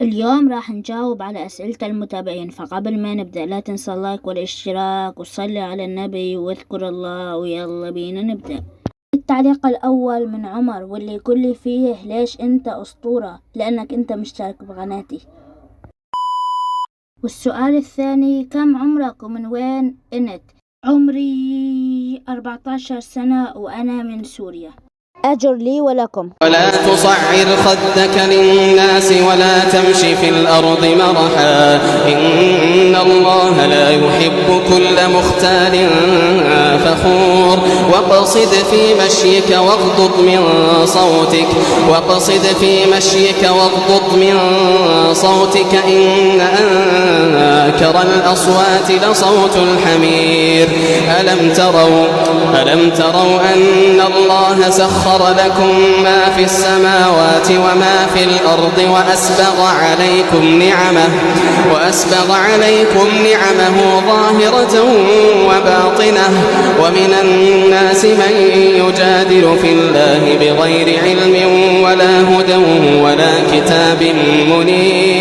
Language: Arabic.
اليوم راح نجاوب على أسئلة المتابعين، فقبل ما نبدأ لا تنسى اللايك والاشتراك وصلي على النبي واذكر الله، ويلا بينا نبدأ. التعليق الأول من عمر، واللي يقول لي فيه ليش أنت أسطورة؟ لأنك أنت مشترك بقناتي. والسؤال الثاني، كم عمرك ومن وين أنت؟ عمري 14 سنة وأنا من سوريا. أجر لي ولكم. ولا تصعر خدك للناس ولا تمشي في الأرض مرحا، إن الله لا يحب كل مختال فخور. واقصد في مشيك واغضض من صوتك إن أنكر الأصوات لصوت الحمير. ألم تروا أن الله سخر لكم ما في السماوات وما في الأرض وأسبغ عليكم نعمه ظاهرة وباطنة، ومن الناس من يجادل في الله بغير علم ولا هدى ولا كتاب منير.